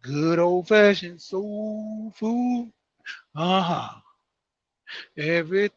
Good old fashioned soul food. Uh-huh. Every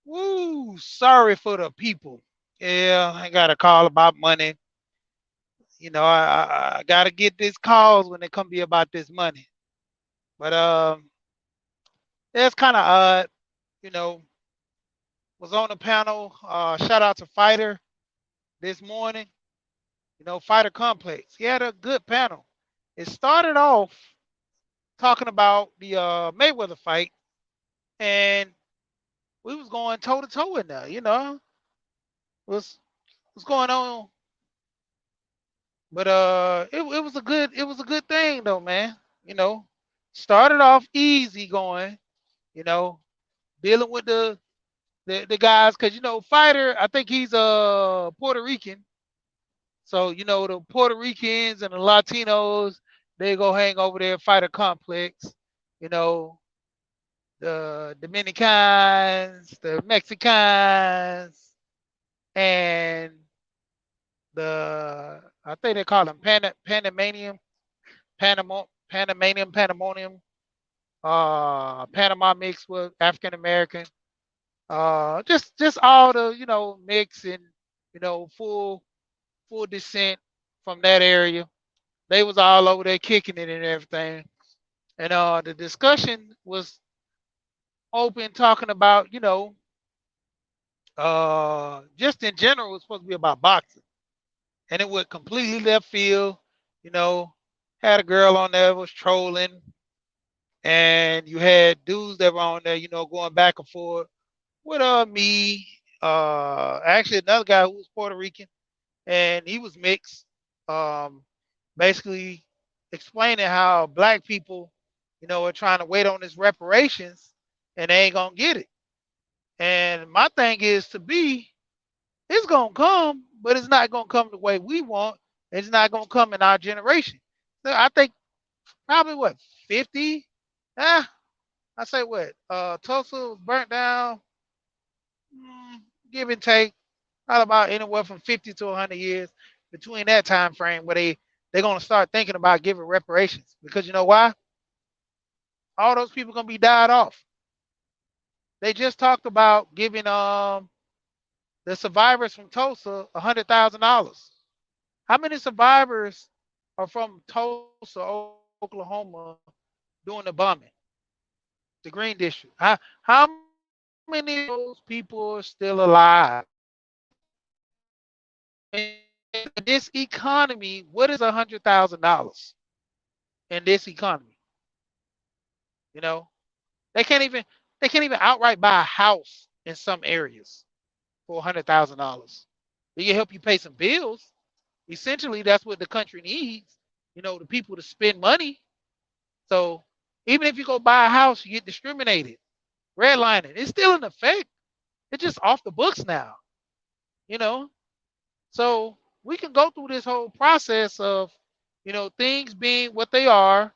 woo, sorry for the people. Yeah, I got a call about money. I gotta get these calls when they come be about this money. But it's kind of odd. You know, was on the panel. Shout out to Fighter this morning. Fighter Complex. He had a good panel. It started off talking about the Mayweather fight, and we was going toe to toe in there. What's going on. But it was a good thing though, man. You know, started off easy going. You know, dealing with the guys because fighter. I think he's Puerto Rican, so the Puerto Ricans and the Latinos they go hang over there fighter complex. You know, the Dominicans, the Mexicans, and the I think they call them Panamanian Panamanian, Panama mixed with African American, just all the mix and full descent from that area. They was all over there kicking it and everything, and the discussion was open, talking about just in general, it was supposed to be about boxing, and it went completely left field. You know, had a girl on there was trolling, and you had dudes that were on there, going back and forth with me, actually another guy who was Puerto Rican, and he was mixed. Um, Basically explaining how black people, are trying to wait on this reparations, and they ain't gonna get it. And my thing is to be, it's gonna come, but it's not gonna come the way we want. It's not gonna come in our generation. So I think probably what 50. Ah, I say what? Tulsa was burnt down, mm, give and take, probably about anywhere from 50 to 100 years between that time frame where they're gonna start thinking about giving reparations because you know why? All those people gonna be died off. They just talked about giving the survivors from Tulsa $100,000. How many survivors are from Tulsa, Oklahoma, doing the bombing? The Green District. How many of those people are still alive? And in this economy, what is $100,000 in this economy? You know, they can't even they can't even outright buy a house in some areas for $100,000. It can help you pay some bills. Essentially, that's what the country needs. The people to spend money. So even if you go buy a house, you get discriminated. Redlining, it's still in effect. It's just off the books now. You know, so we can go through this whole process of things being what they are,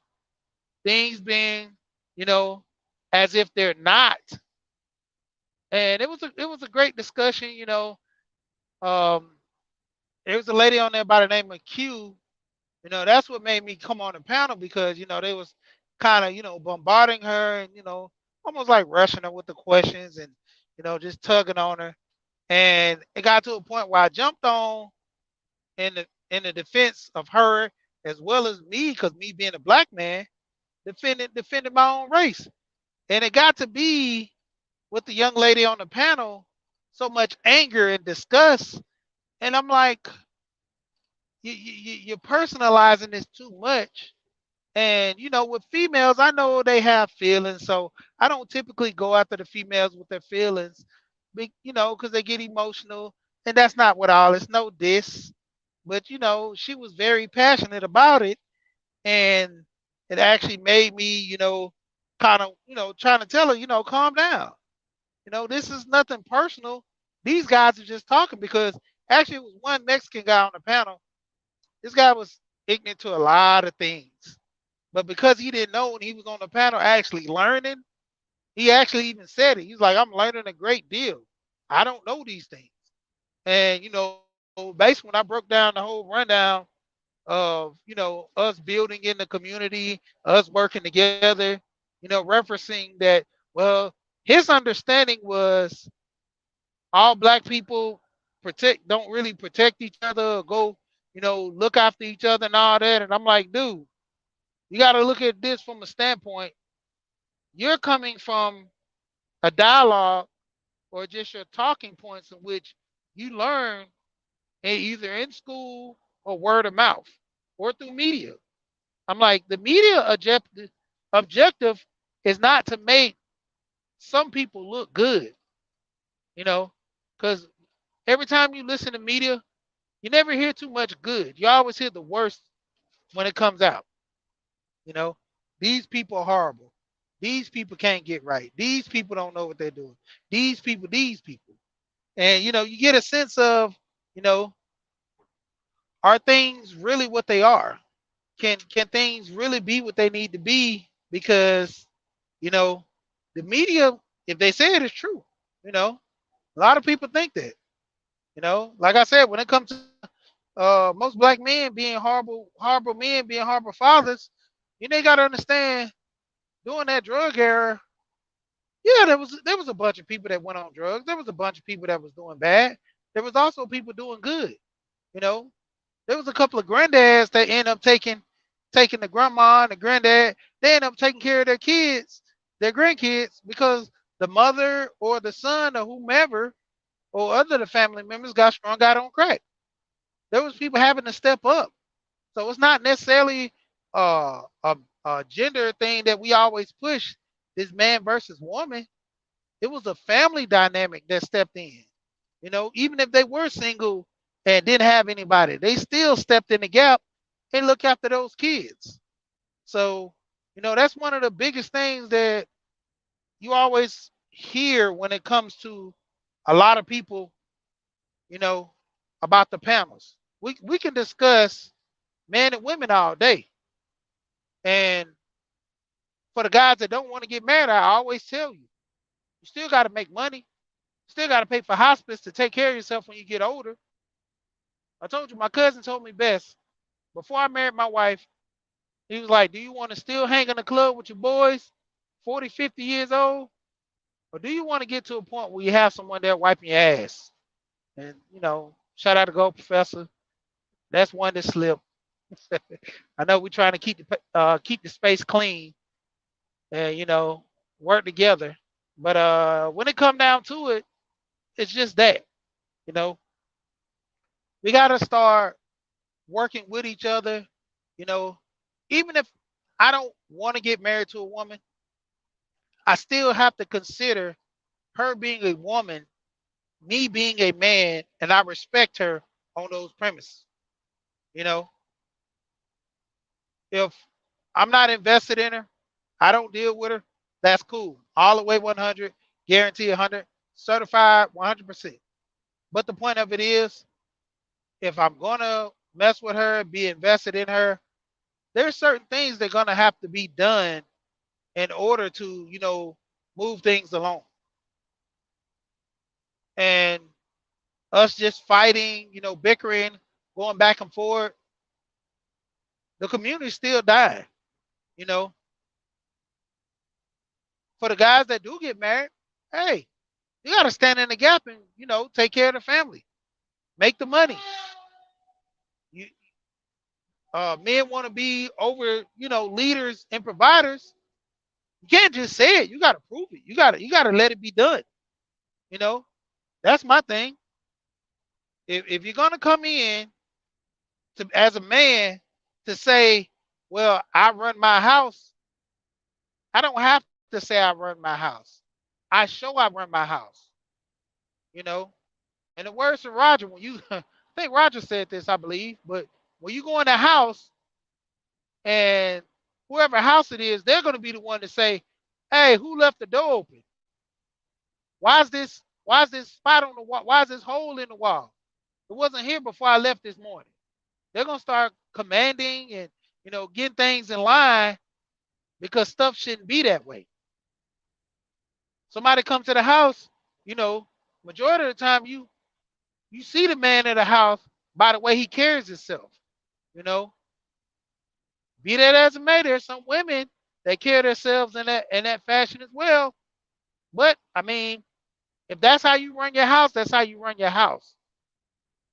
things being, you know, as if they're not. And it was a great discussion. Um, there was a lady on there by the name of Q. That's what made me come on the panel because they was kind of bombarding her and almost like rushing her with the questions and just tugging on her. And it got to a point where I jumped on in the defense of her as well as me, because me being a black man, defending my own race. And it got to be with the young lady on the panel so much anger and disgust. And I'm like, you're personalizing this too much. And with females, I know they have feelings, so I don't typically go after the females with their feelings, because they get emotional, and that's not what all. It's no diss, but she was very passionate about it, and it actually made me, kind of, trying to tell her, calm down. This is nothing personal. These guys are just talking because actually it was one Mexican guy on the panel. This guy was ignorant to a lot of things. But because he didn't know when he was on the panel actually learning, he actually even said it. He's like, I'm learning a great deal. I don't know these things. And, basically when I broke down the whole rundown of, us building in the community, us working together, referencing that, well, his understanding was all black people don't really protect each other or go, look after each other and all that. And I'm like, dude, you got to look at this from a standpoint. You're coming from a dialogue or just your talking points in which you learn either in school or word of mouth or through media. I'm like, the media objective is not to make some people look good, you know, because every time you listen to media, you never hear too much good. You always hear the worst when it comes out. You know, these people are horrible. These people can't get right. These people don't know what they're doing. These people. And you get a sense of, you know, are things really what they are? Can things really be what they need to be? Because, you know, the media, if they say it, is true. A lot of people think that. Like I said, when it comes to most black men being horrible men, being horrible fathers, they got to understand during that drug era, yeah, there was a bunch of people that went on drugs. There was a bunch of people that was doing bad. There was also people doing good. You know, there was a couple of granddads that end up taking the grandma and the granddad. They end up taking care of their kids, their grandkids, because the mother or the son or whomever or other the family members got strung out on crack. There was people having to step up. So it's not necessarily a gender thing that we always push, this man versus woman. It was a family dynamic that stepped in. Even if they were single and didn't have anybody, they still stepped in the gap and look after those kids. So, that's one of the biggest things that you always hear when it comes to a lot of people, you know, about the panels. We can discuss men and women all day. And for the guys that don't want to get married, I always tell you, you still got to make money. Still got to pay for hospice to take care of yourself when you get older. I told you, my cousin told me best. Before I married my wife, he was like, do you want to still hang in the club with your boys, 40, 50 years old? Or do you want to get to a point where you have someone there wiping your ass? And, shout out to Gold Professor. That's one that slipped. I know we're trying to keep the space clean and, work together. But when it come down to it, it's just that, you know, we got to start working with each other. You know, even if I don't want to get married to a woman, I still have to consider her being a woman, me being a man, and I respect her on those premises. You know, if I'm not invested in her, I don't deal with her, that's cool. All the way 100, guarantee 100, certified 100%. But the point of it is, if I'm going to mess with her, be invested in her, there's certain things that are gonna have to be done in order to, move things along. And us just fighting, bickering, going back and forth, the community still dying. You know, for the guys that do get married, hey, you got to stand in the gap and take care of the family, make the money. You Men want to be over, leaders and providers. You can't just say it. You got to prove it. You got to let it be done. You know, that's my thing. If you're gonna come in to as a man to say, well, I run my house, I don't have to say I run my house. I show I run my house. You know, and the words of Roger, when you, I think Roger said this, I believe, but when you go in the house and whoever house it is, they're going to be the one to say, "Hey, who left the door open? Why is this? Why is this spot on the wall? Why is this hole in the wall? It wasn't here before I left this morning." They're going to start commanding and getting things in line because stuff shouldn't be that way. Somebody comes to the house, you know, majority of the time you see the man in the house by the way he carries himself. You know, be that as it may, there's some women that carry themselves in that fashion as well. But I mean, if that's how you run your house, that's how you run your house.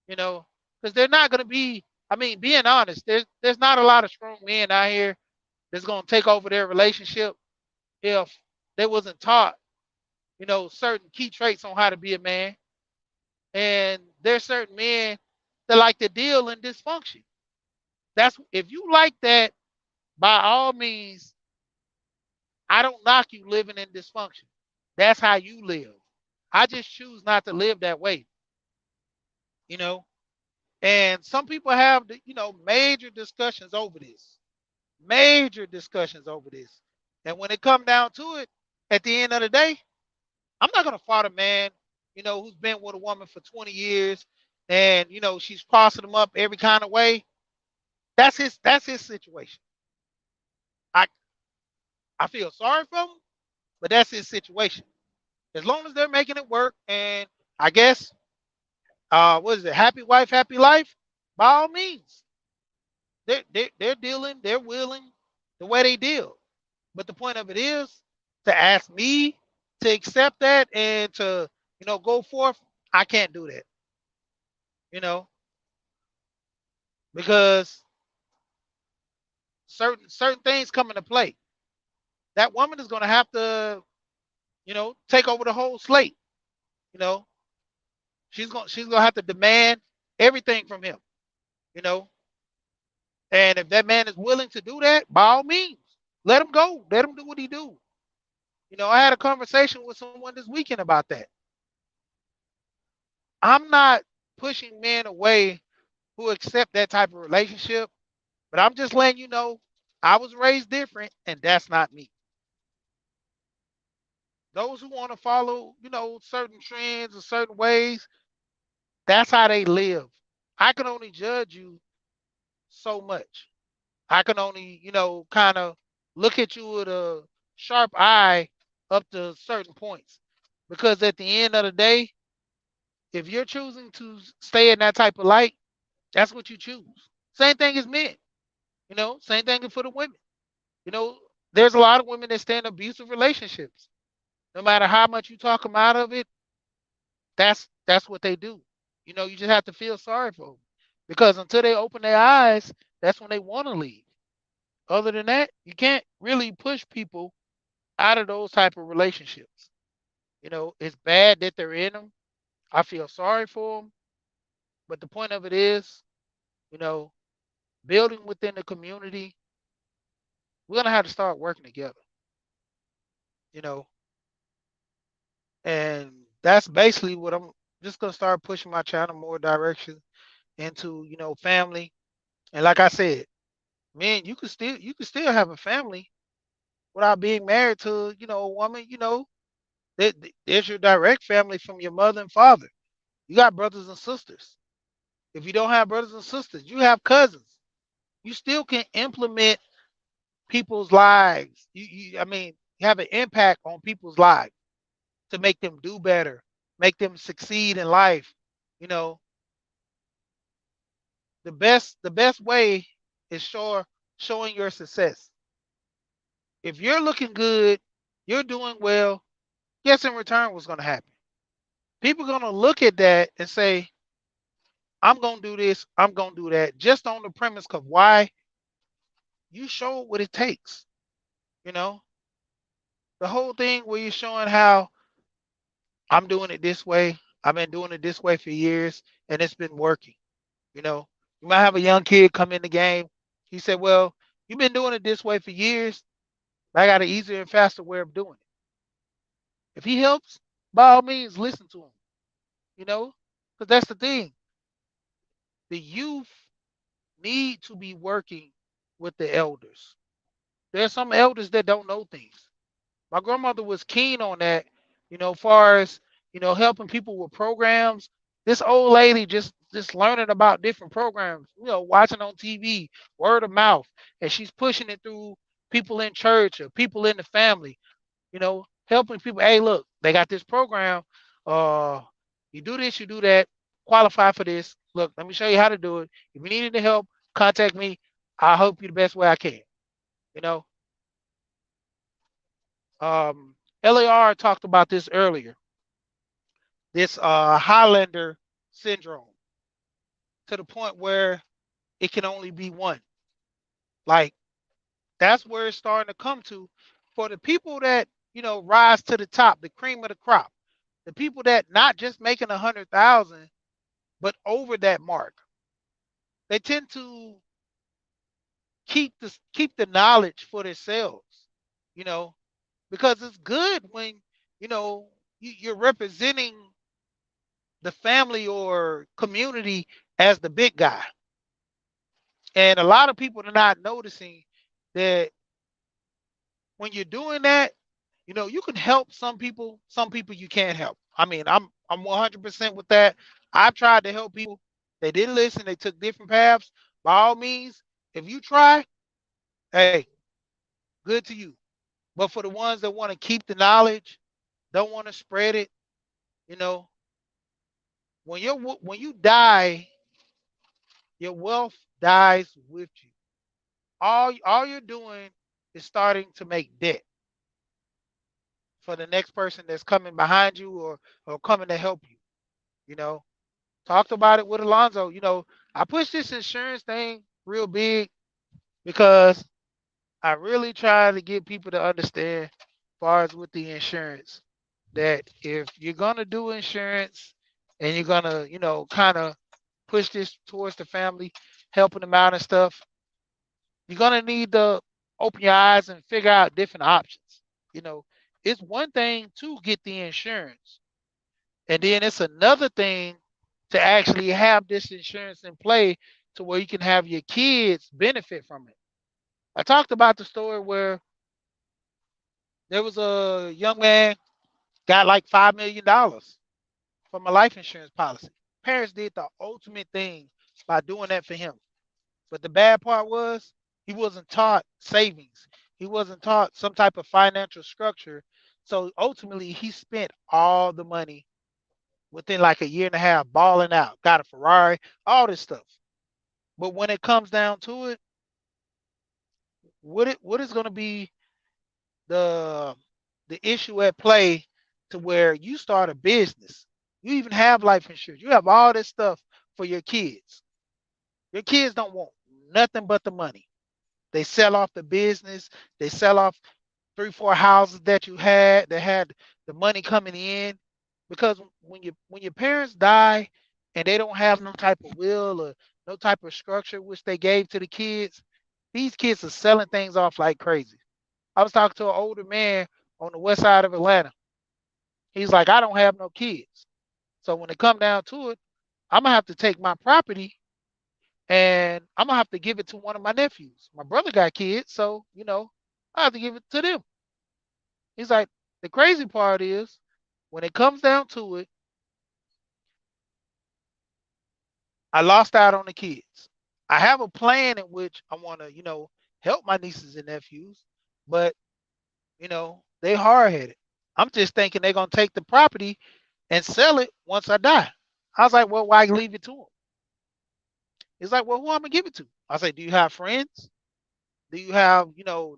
You know, because they're not going to be. I mean, being honest, there's not a lot of strong men out here that's going to take over their relationship if they wasn't taught, certain key traits on how to be a man. And there's certain men that like to deal in dysfunction. That's if you like that, by all means, I don't knock you living in dysfunction. That's how you live. I just choose not to live that way, you know. And some people have, major discussions over this, major discussions over this. And when it come down to it, at the end of the day, I'm not gonna fault a man, who's been with a woman for 20 years, and she's crossing him up every kind of way. That's his situation. I I feel sorry for him, but that's his situation. As long as they're making it work, and I guess, what is it? Happy wife, happy life. By all means, they're dealing, they're willing the way they deal. But the point of it is to ask me to accept that and to go forth. I can't do that, you know, because certain things come into play. That woman is going to have to take over the whole slate. You know, she's gonna have to demand everything from him. You know, and if that man is willing to do that, by all means, let him go. Let him do what he do. I had a conversation with someone this weekend about that. I'm not pushing men away who accept that type of relationship, but I'm just letting you know I was raised different, and that's not me. Those who want to follow, certain trends or certain ways, that's how they live. I can only judge you so much. I can only, kind of look at you with a sharp eye up to certain points. Because at the end of the day, if you're choosing to stay in that type of light, that's what you choose. Same thing as men, same thing for the women. You know, there's a lot of women that stay in abusive relationships. No matter how much you talk them out of it, that's what they do. You just have to feel sorry for them because until they open their eyes, that's when they want to leave. Other than that, you can't really push people out of those type of relationships. It's bad that they're in them. I feel sorry for them, but the point of it is, you know, building within the community, we're gonna have to start working together. You know, and that's basically what I'm just gonna start pushing my channel more direction into. Family. And like I said, man, you can still have a family without being married to a woman. There's your direct family from your mother and father. You got brothers and sisters. If you don't have brothers and sisters, you have cousins. You still can implement people's lives. I mean, have an impact on people's lives to make them do better, make them succeed in life. You know, the best way is showing your success. If you're looking good, you're doing well, guess in return what's gonna happen? People gonna look at that and say, I'm gonna do this, I'm gonna do that, just on the premise of why you show what it takes. You know, the whole thing where you're showing how I'm doing it this way, I've been doing it this way for years, and it's been working. You know, you might have a young kid come in the game. He said, well, you've been doing it this way for years. I got an easier and faster way of doing it. If he helps, by all means, listen to him, you know, because that's the thing. The youth need to be working with the elders. There's some elders that don't know things. My grandmother was keen on that, far as, helping people with programs. This old lady just learning about different programs, watching on TV, word of mouth, and she's pushing it through people in church or people in the family, helping people. Hey, look, they got this program. Uh, you do this, you do that, qualify for this. Look, let me show you how to do it. If you need any help, contact me. I'll help you the best way I can. You know, LAR talked about this earlier. This Highlander syndrome, to the point where it can only be one. Like, that's where it's starting to come to for the people that rise to the top, the cream of the crop, the people that not just making 100,000 but over that mark. They tend to keep the knowledge for themselves, you know, because it's good when you're representing the family or community as the big guy. And a lot of people are not noticing that when you're doing that, you can help some people you can't help. I mean, I'm 100% with that. I've tried to help people. They didn't listen, they took different paths. By all means, if you try, hey, good to you. But for the ones that want to keep the knowledge, don't want to spread it, you know, when you die, your wealth dies with you. All you're doing is starting to make debt for the next person that's coming behind you or coming to help you. You know, talked about it with Alonzo. I push this insurance thing real big because I really try to get people to understand, as far as with the insurance, that if you're gonna do insurance and you're gonna, kind of push this towards the family, helping them out and stuff, you're gonna need to open your eyes and figure out different options. You know, it's one thing to get the insurance, and then it's another thing to actually have this insurance in play to where you can have your kids benefit from it. I talked about the story where there was a young man got like $5 million from a life insurance policy. Parents did the ultimate thing by doing that for him. But the bad part was he wasn't taught savings. He wasn't taught some type of financial structure. So ultimately, he spent all the money within like a year and a half, balling out, got a Ferrari, all this stuff. But when it comes down to it, what is going to be the the issue at play to where you start a business? You even have life insurance. You have all this stuff for your kids. Your kids don't want nothing but the money. They sell off the business. They sell off 3, 4 houses that you had that had the money coming in. Because when your parents die and they don't have no type of will or no type of structure which they gave to the kids, these kids are selling things off like crazy. I was talking to an older man on the west side of Atlanta. He's like, I don't have no kids. So when it come down to it, I'm gonna have to take my property and I'm gonna have to give it to one of my nephews. My brother got kids, so I have to give it to them. He's like, the crazy part is when it comes down to it, I lost out on the kids. I have a plan in which I want to, help my nieces and nephews, but they hard headed. I'm just thinking they're gonna take the property and sell it once I die. I was like, well, why leave it to them? He's like, well, who I'm gonna give it to? I say, do you have friends? Do you have,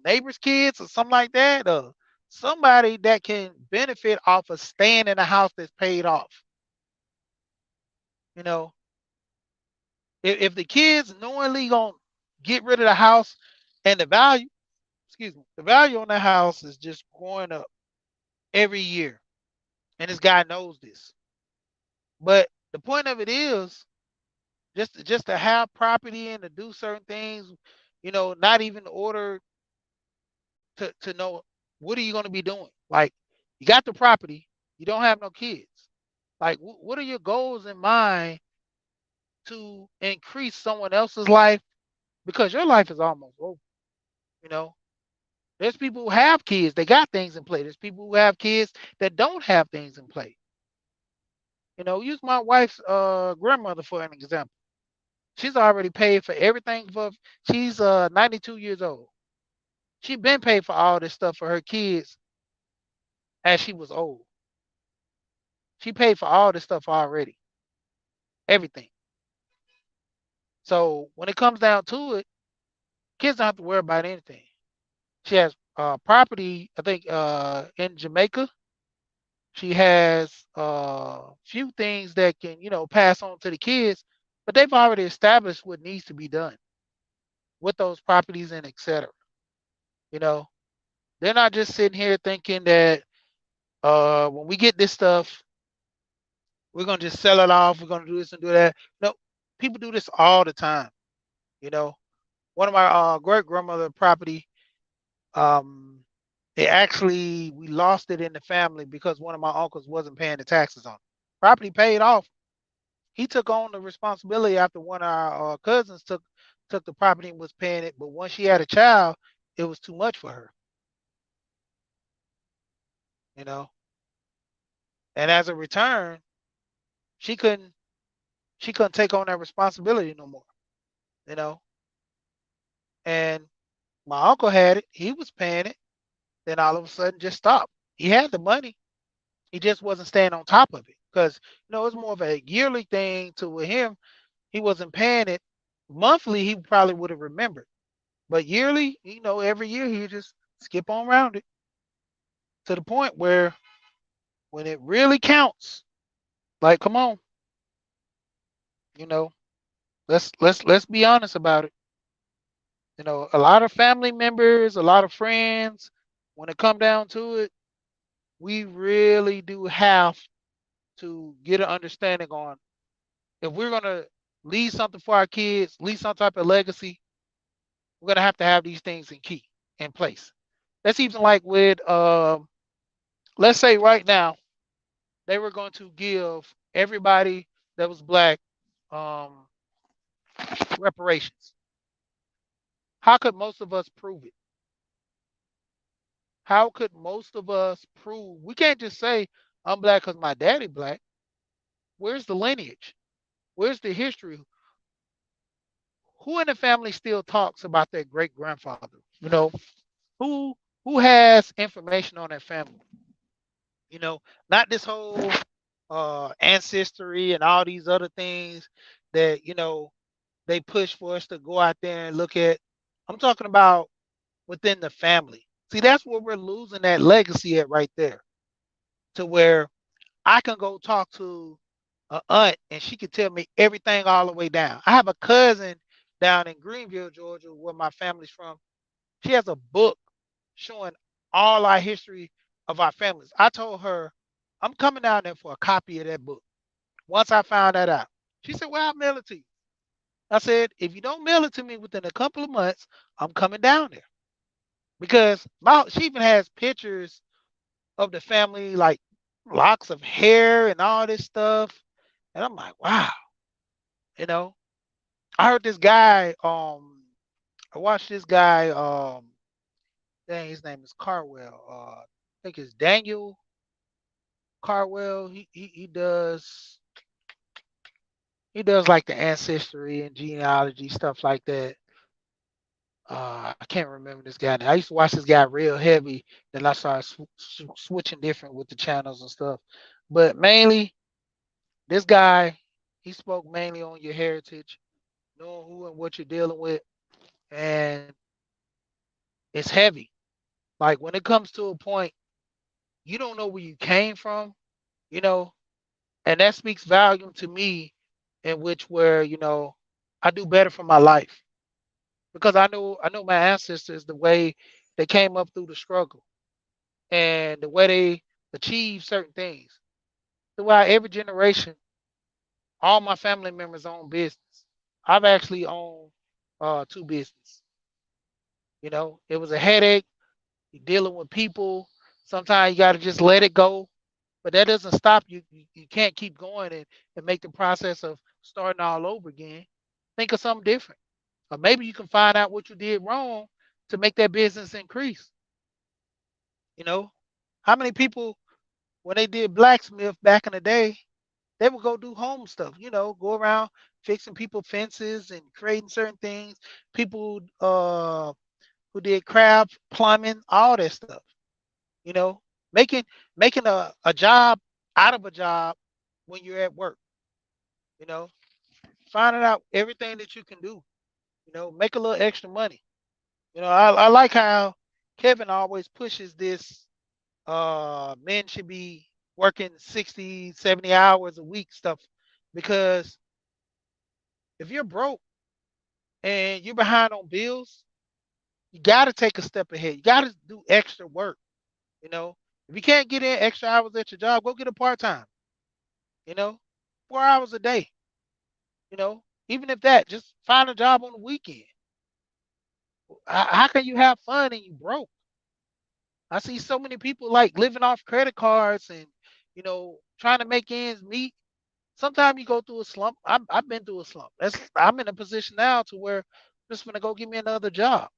neighbors' kids or something like that? Or somebody that can benefit off of staying in a house that's paid off. You know, if the kids knowingly gonna get rid of the house and the value, excuse me, the value on the house is just going up every year. And this guy knows this. But the point of it is just to have property and to do certain things, not even order to know what are you going to be doing. Like you got the property, you don't have no kids. Like what are your goals in mind to increase someone else's life because your life is almost over. You know, there's people who have kids, they got things in play. There's people who have kids that don't have things in play. Use my wife's grandmother for an example. She's already paid for everything for she's 92 years old. She been paid for all this stuff for her kids as she was old. She paid for all this stuff already. Everything. So when it comes down to it, kids don't have to worry about anything. She has property, I think, in Jamaica. She has a few things that can, pass on to the kids, but they've already established what needs to be done with those properties and etc. You know, they're not just sitting here thinking that when we get this stuff, we're gonna just sell it off. We're gonna do this and do that. No, people do this all the time. You know, one of my great grandmother property, um, it actually we lost it in the family because one of my uncles wasn't paying the taxes on it. Property paid off. He took on the responsibility after one of our cousins took the property and was paying it. But once she had a child, it was too much for her. You know, and as a return, she couldn't she couldn't take on that responsibility no more. You know, and my uncle had it. He was paying it. Then all of a sudden, just stopped. He had the money. He just wasn't staying on top of it because it's more of a yearly thing. To with him, he wasn't paying it monthly. He probably would have remembered, but yearly, every year he just skip on around it to the point where when it really counts, like, come on, you know, let's be honest about it. A lot of family members, a lot of friends, when it come down to it, we really do have to get an understanding on if we're gonna leave something for our kids, leave some type of legacy, we're gonna have to have these things in place. That's even like with let's say right now they were going to give everybody that was black um reparations. How could most of us prove it? How could most of us prove we can't just say I'm black because my daddy black? Where's the lineage? Where's the history? Who in the family still talks about their great grandfather? Who who has information on their family? Not this whole ancestry and all these other things that they push for us to go out there and look at. I'm talking about within the family. See, that's where we're losing that legacy at right there. To where I can go talk to a aunt and she can tell me everything all the way down. I have a cousin down in Greenville, Georgia, where my family's from. She has a book showing all our history of our families. I told her I'm coming down there for a copy of that book. Once I found that out, she said, "Well, I'll mail it to you." I said, "If you don't mail it to me within a couple of months, I'm coming down there." Because she even has pictures of the family, like locks of hair and all this stuff. And I'm like, wow, you know. I heard this guy, I watched this guy, dang, his name is Carwell. I think it's Daniel Carwell. He does He does like the ancestry and genealogy stuff like that. I can't remember this guy now. I used to watch this guy real heavy. Then I started switching different with the channels and stuff. But mainly, this guy, he spoke mainly on your heritage, knowing who and what you're dealing with, and it's heavy. Like when it comes to a point, you don't know where you came from, you know, and that speaks volume to me, in which where I do better for my life because I know my ancestors the way they came up through the struggle and the way they achieved certain things. Throughout every generation, all my family members own business. I've actually owned two businesses. It was a headache. You're dealing with people. Sometimes you got to just let it go, but that doesn't stop you. You can't keep going and make the process of starting all over again. Think of something different. Or maybe you can find out what you did wrong to make that business increase. You know, how many people when they did blacksmith back in the day, they would go do home stuff, go around fixing people fences and creating certain things. People who did craft, plumbing, all that stuff, you know, making making a job out of a job when you're at work, you know, finding out everything that you can do, make a little extra money. I like how Kevin always pushes this men should be working 60, 70 hours a week stuff because if you're broke and you're behind on bills, you got to take a step ahead. You got to do extra work, you know. If you can't get in extra hours at your job, go get a part-time, you know, 4 hours a day, you know. Even if that, just find a job on the weekend. How can you have fun and you broke? I see so many people like living off credit cards and, trying to make ends meet. Sometimes you go through a slump. I've been through a slump. I'm in a position now to where I'm just gonna go get me another job.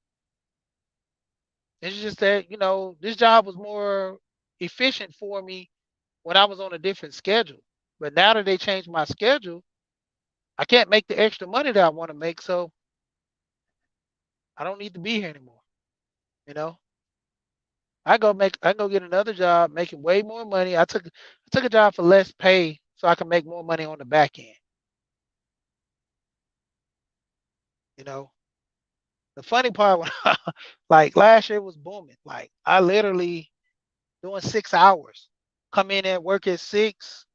It's just that this job was more efficient for me when I was on a different schedule. But now that they changed my schedule, I can't make the extra money that I want to make, so I don't need to be here anymore. You know, I go get another job making way more money. I took a job for less pay so I can make more money on the back end. You know, the funny part when like last year was booming. Like I literally doing 6 hours, come in at work at 6,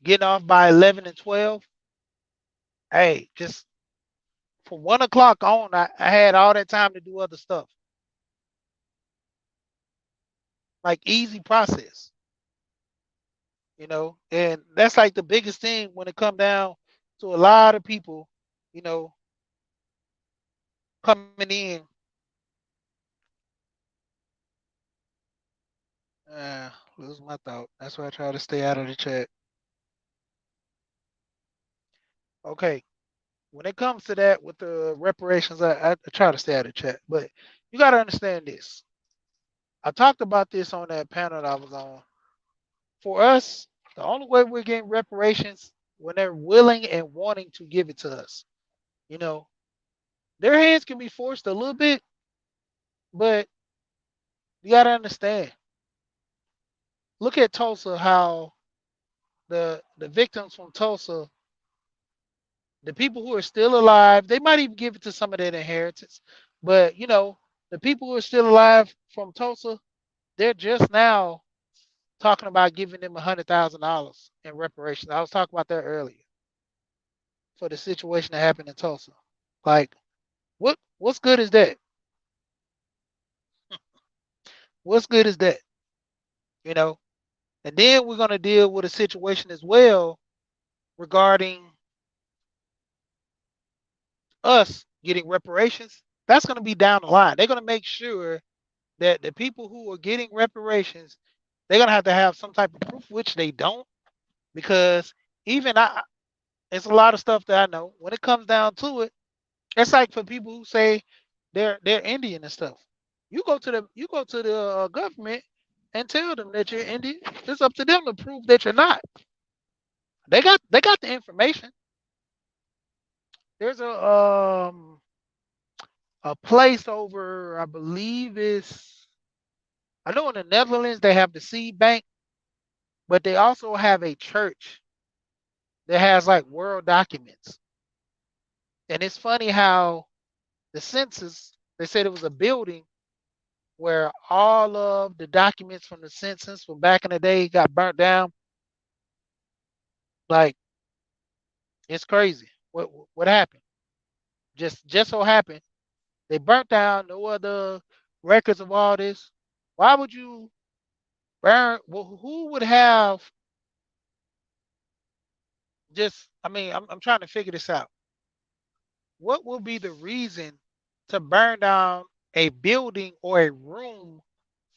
getting off by 11 and 12. Hey, just from 1 o'clock on, I had all that time to do other stuff. Like easy process, and that's like the biggest thing when it come down to a lot of people, you know, coming in. Lose my thought. That's why I try to stay out of the chat. Okay, when it comes to that with the reparations, I try to stay out of the chat, but you got to understand this. I talked about this on that panel that I was on. For us, the only way we're getting reparations when they're willing and wanting to give it to us. You know, their hands can be forced a little bit, but you got to understand. Look at Tulsa, how the victims from Tulsa, the people who are still alive, they might even give it to some of their inheritance, but the people who are still alive from Tulsa, they're just now talking about giving them $100,000 in reparations. I was talking about that earlier for the situation that happened in Tulsa. Like, what's good is that? What's good is that? You know? And then we're gonna deal with a situation as well regarding us getting reparations. That's gonna be down the line. They're gonna make sure that the people who are getting reparations, they're gonna have to have some type of proof, which they don't, because even it's a lot of stuff that I know. When it comes down to it, it's like for people who say they're Indian and stuff. You go to the government and tell them that you're Indian. It's up to them to prove that you're not. They got the information. There's a place over, I believe is, I know in the Netherlands they have the seed bank, but they also have a church that has like world documents. And it's funny how the census, they said it was a building where all of the documents from the census from back in the day got burnt down. Like, it's crazy. What happened? Just so happened they burnt down no other records of all this. Why would you burn? Well, who would have just? I mean, I'm trying to figure this out. What would be the reason to burn down a building or a room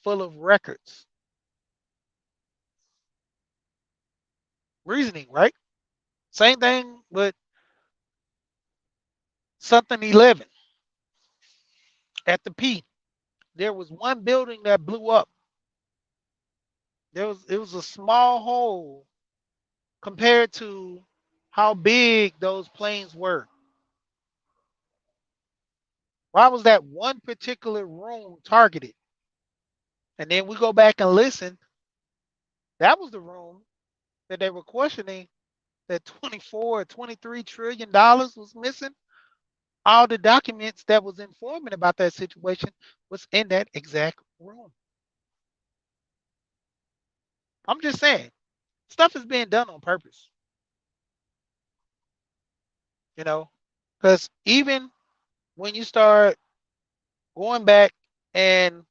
full of records? Reasoning, right? Same thing with something 11 at the P. There was one building that blew up. It was a small hole compared to how big those planes were. Why was that one particular room targeted? And then we go back and listen. That was the room that they were questioning that 24 or 23 trillion dollars was missing. All the documents that was informing about that situation was in that exact room. I'm just saying, stuff is being done on purpose, you know, because even when you start going back and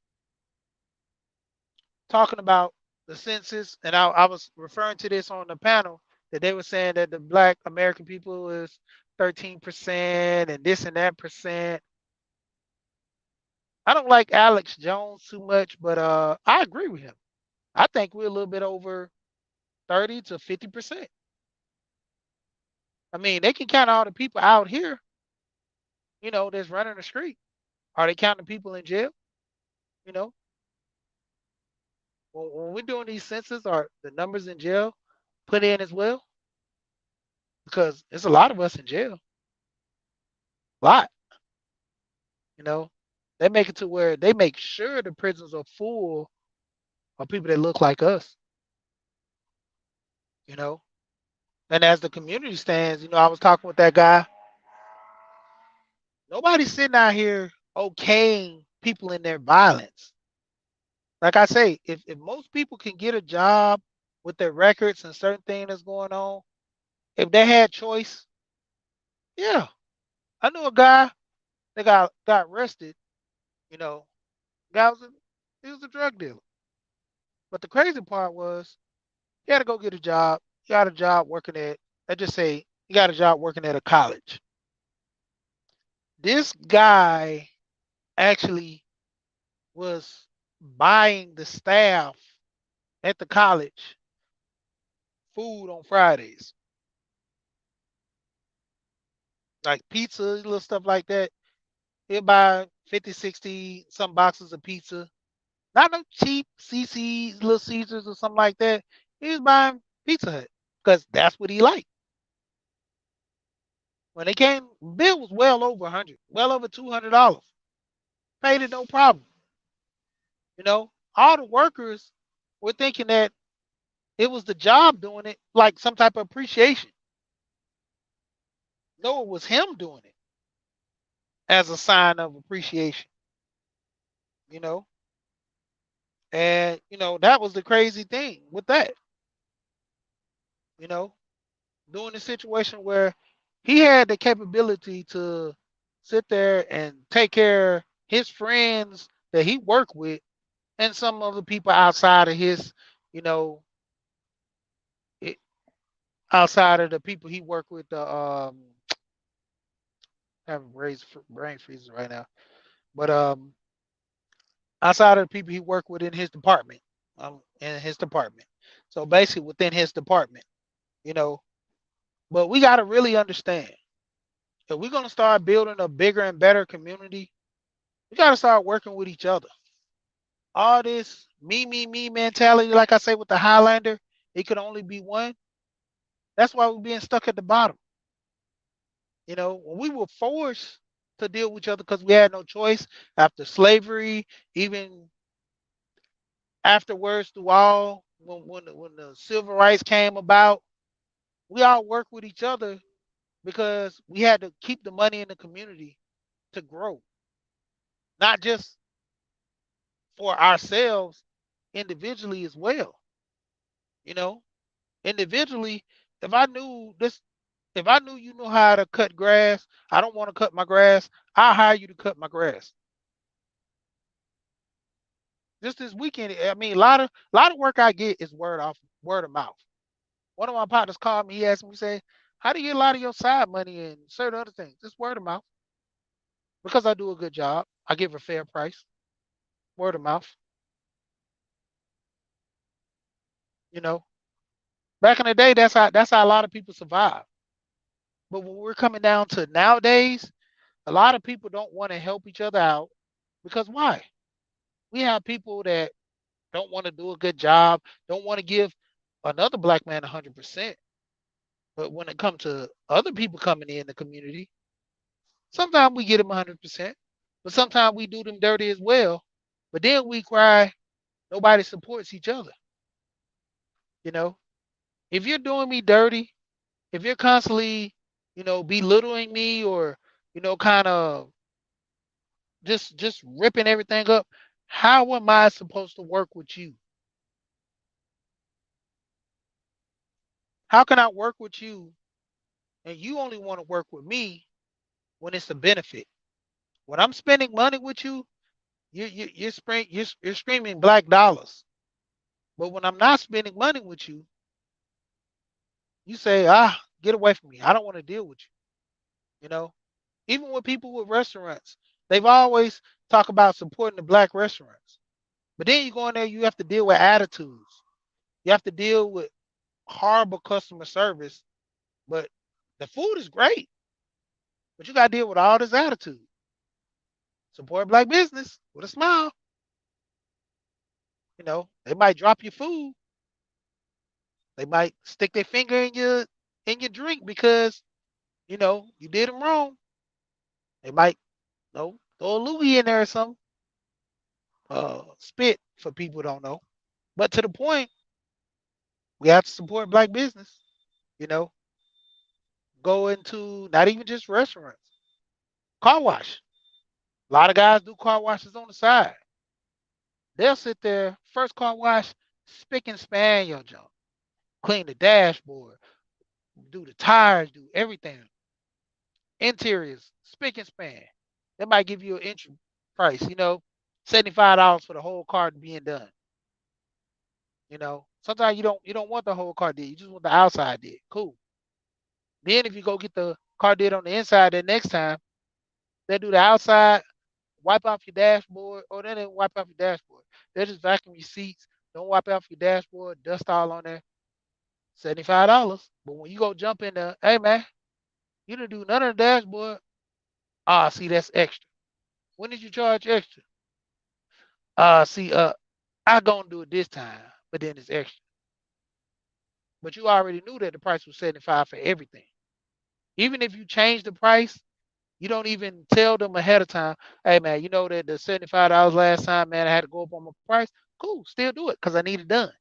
talking about the census, and I was referring to this on the panel that they were saying that the Black American people is 13% and this and that percent. I don't like Alex Jones too much, but I agree with him. I think we're a little bit over 30 to 50%. I mean, they can count all the people out here, that's running the street. Are they counting people in jail? You know, when we're doing these census, are the numbers in jail put in as well? Because there's a lot of us in jail. A lot, you know. They make it to where they make sure the prisons are full of people that look like us, you know. And as the community stands, I was talking with that guy. Nobody's sitting out here okaying people in their violence. Like I say, if most people can get a job with their records and certain things that's going on, if they had choice, yeah. I knew a guy that got arrested, you know. Guy he was a drug dealer. But the crazy part was he had to go get a job. He got a job working at, let's just say he got a job working at a college. This guy actually was buying the staff at the college food on Fridays, like pizza, little stuff like that. He'll buy 50, 60 some boxes of pizza. Not no cheap CC's, Little Caesars or something like that. He was buying Pizza Hut because that's what he liked. When they came, bill was well over 100, well over $200. Paid it no problem. All the workers were thinking that it was the job doing it, like some type of appreciation. No, it was him doing it as a sign of appreciation. You know, and that was the crazy thing with that. You know, doing a situation where he had the capability to sit there and take care of his friends that he worked with and some of the people outside of his, you know, it, outside of the people he worked with. Having brain freezes right now, but outside of the people he worked with in his department, So basically within his department, you know. But we got to really understand if we're gonna start building a bigger and better community, we got to start working with each other. All this me mentality, like I say with the Highlander, it could only be one. That's why we're being stuck at the bottom. You know, when we were forced to deal with each other because we had no choice after slavery, even afterwards through all when the civil rights came about, we all worked with each other because we had to keep the money in the community to grow, not just for ourselves individually as well. You know, individually, if I knew this, if I knew you know how to cut grass, I don't want to cut my grass. I'll hire you to cut my grass. Just this weekend, I mean, a lot of work I get is word of mouth. One of my partners called me. He asked me, say, "How do you get a lot of your side money and certain other things?" Just word of mouth. Because I do a good job, I give a fair price. Word of mouth. You know, back in the day, that's how a lot of people survive. But when we're coming down to nowadays, a lot of people don't want to help each other out because why? We have people that don't want to do a good job, don't want to give another black man 100%. But when it comes to other people coming in the community, sometimes we get them 100%, but sometimes we do them dirty as well. But then we cry, nobody supports each other. You know, if you're doing me dirty, if you're constantly, belittling me or, kind of just ripping everything up, how am I supposed to work with you? How can I work with you and you only want to work with me when it's a benefit? When I'm spending money with you, you're screaming black dollars. But when I'm not spending money with you, you say, get away from me. I don't want to deal with you. You know, even with people with restaurants, they've always talk about supporting the black restaurants. But then you go in there, you have to deal with attitudes. You have to deal with horrible customer service. But the food is great, but you got to deal with all this attitude. Support black business with a smile. They might drop your food. They might stick their finger in your drink because you did them wrong. They might throw a Louis in there or something. Spit for people who don't know. But to the point, we have to support black business. You know, go into not even just restaurants, car wash. A lot of guys do car washes on the side. They'll sit there, first car wash, spick and span your junk, clean the dashboard, do the tires, do everything. Interiors, spick and span. They might give you an entry price, $75 for the whole car being done. Sometimes you don't want the whole car did. You just want the outside did. Cool. Then if you go get the car did on the inside, the next time they do the outside, wipe off your dashboard, or they didn't wipe off your dashboard. They just vacuum your seats. Don't wipe off your dashboard, dust all on there. $75. But when you go jump in there, hey man, you didn't do none of the dashboard. See, that's extra. When did you charge extra? See, I gonna do it this time, but then it's extra. But you already knew that the price was 75 for everything. Even if you change the price, you don't even tell them ahead of time, hey man, you know that the $75 last time, man, I had to go up on my price. Cool, still do it because I need it done.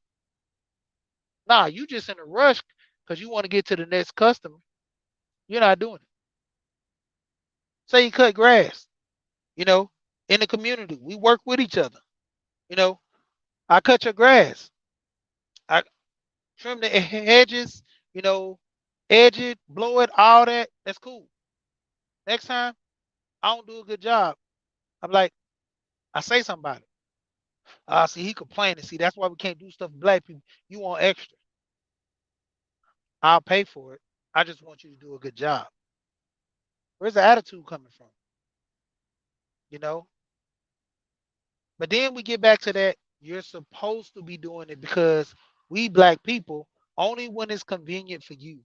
Nah, you just in a rush because you want to get to the next customer. You're not doing it. Say you cut grass, you know, in the community. We work with each other. You know, I cut your grass. I trim the hedges, you know, edge it, blow it, all that. That's cool. Next time, I don't do a good job. I'm like, I say something about it. See, he complaining. See, that's why we can't do stuff with black people. You want extra. I'll pay for it. I just want you to do a good job. Where's the attitude coming from? You know? But then we get back to that. You're supposed to be doing it because we black people only when it's convenient for you.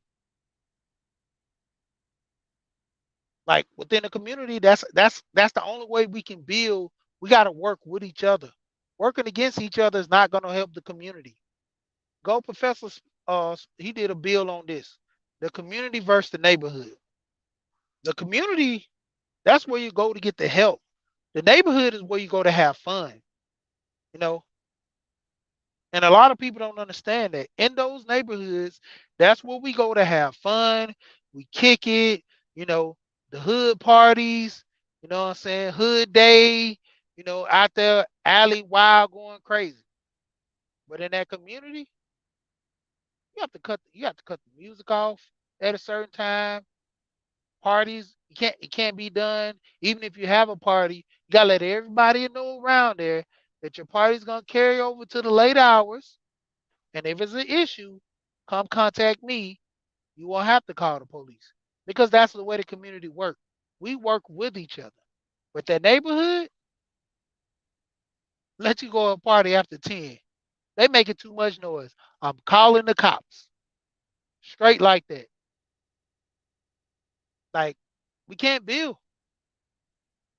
Like within the community, that's the only way we can build. We got to work with each other. Working against each other is not going to help the community. Go Professor, he did a bill on this. The community versus the neighborhood. The community, that's where you go to get the help. The neighborhood is where you go to have fun, you know. And a lot of people don't understand that. In those neighborhoods, that's where we go to have fun. We kick it, you know, the hood parties, you know what I'm saying? Hood day, out there alley wild going crazy. But in that community, you have to cut the music off at a certain time. Parties, it can't be done. Even if you have a party, you gotta let everybody know around there that your party's gonna carry over to the late hours. And if it's an issue, come contact me. You won't have to call the police because that's the way the community works. We work with each other. But that neighborhood, let you go to a party after 10. They making too much noise. I'm calling the cops. Straight like that. Like, we can't build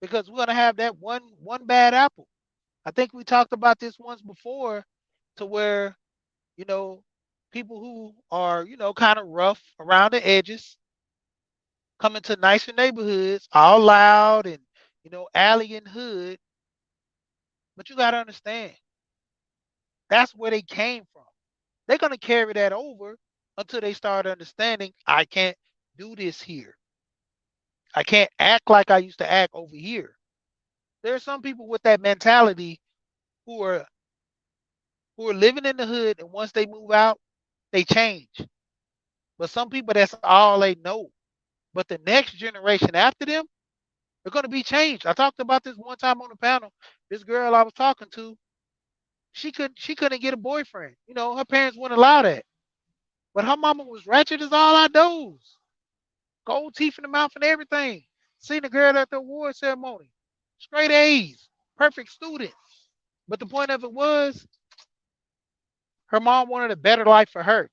because we're gonna have that one bad apple. I think we talked about this once before to where, you know, people who are, kind of rough around the edges come into nicer neighborhoods, all loud and, alley and hood. But you gotta understand, that's where they came from. They're gonna carry that over until they start understanding I can't do this here. I can't act like I used to act over here. There are some people with that mentality who are living in the hood, and once they move out, they change. But some people, that's all they know. But the next generation after them, they're gonna be changed. I talked about this one time on the panel. This girl I was talking to, she couldn't get a boyfriend. Her parents wouldn't allow that. But her mama was ratchet as all outdoors. Gold teeth in the mouth and everything. Seen the girl at the award ceremony. Straight A's. Perfect student. But the point of it was her mom wanted a better life for her.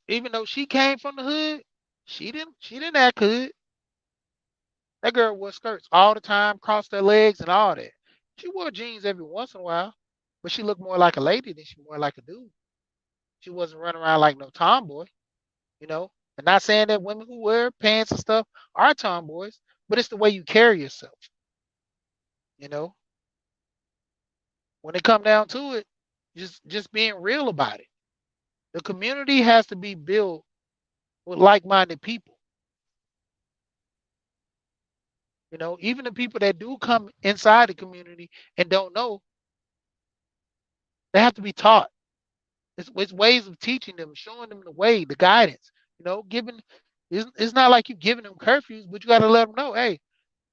Even though she came from the hood, she didn't act hood. That girl wore skirts all the time, crossed her legs and all that. She wore jeans every once in a while, but she looked more like a lady than she more like a dude. She wasn't running around like no tomboy, you know. And not saying that women who wear pants and stuff are tomboys, but it's the way you carry yourself, you know. When it come down to it, just being real about it. The community has to be built with like-minded people. Even the people that do come inside the community and don't know, they have to be taught. It's ways of teaching them, showing them the way, the guidance. Giving it's not like you giving them curfews, but you got to let them know, hey,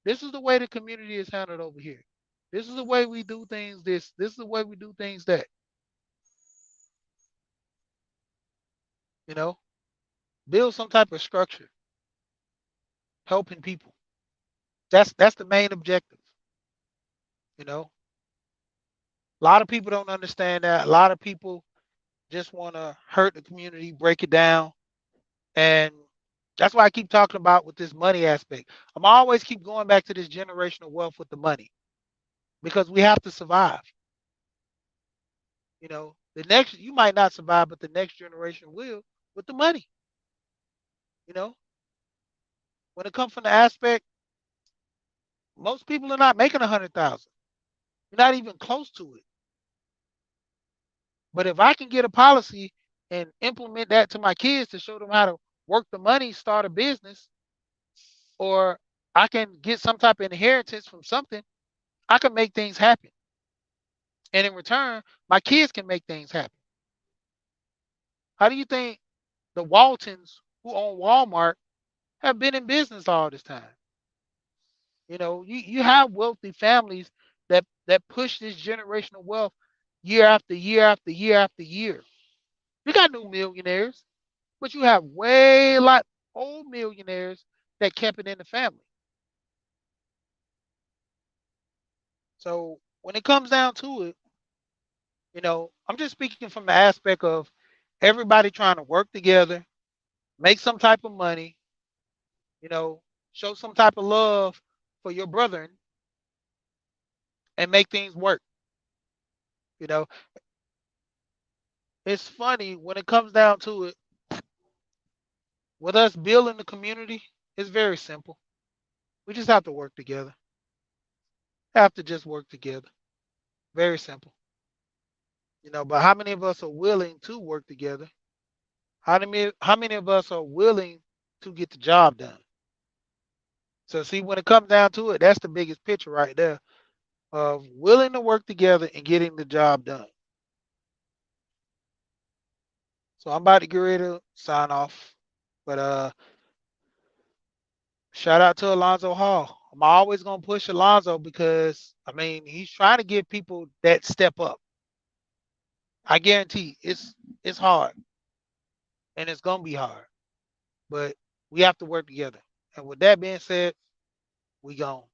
this is the way the community is handled over here. This is the way we do things. This is the way we do things. That you know, build some type of structure, helping people. That's the main objective. You know, a lot of people don't understand that. A lot of people just want to hurt the community, break it down, and that's why I keep talking about with this money aspect. I'm always keep going back to this generational wealth with the money because we have to survive. The next you might not survive, but the next generation will with the money. You know, when it comes from the aspect, most people are not making 100,000. You're not even close to it. But if I can get a policy and implement that to my kids to show them how to work the money, start a business, or I can get some type of inheritance from something, I can make things happen. And in return, my kids can make things happen. How do you think the Waltons who own Walmart have been in business all this time? You have wealthy families that push this generational wealth year after year after year after year. You got new millionaires, but you have way a lot old millionaires that kept it in the family. So when it comes down to it, I'm just speaking from the aspect of everybody trying to work together, make some type of money, you know, show some type of love for your brethren and make things work. You know, it's funny when it comes down to it, with us building the community, it's very simple. We just have to work together. Have to just work together. Very simple. But how many of us are willing to work together? How many of us are willing to get the job done? So see, when it comes down to it, that's the biggest picture right there of willing to work together and getting the job done. So I'm about to get ready to sign off. But shout out to Alonzo Hall. I'm always gonna push Alonzo because he's trying to give people that step up. I guarantee it's hard and it's gonna be hard, but we have to work together. And with that being said, we gone.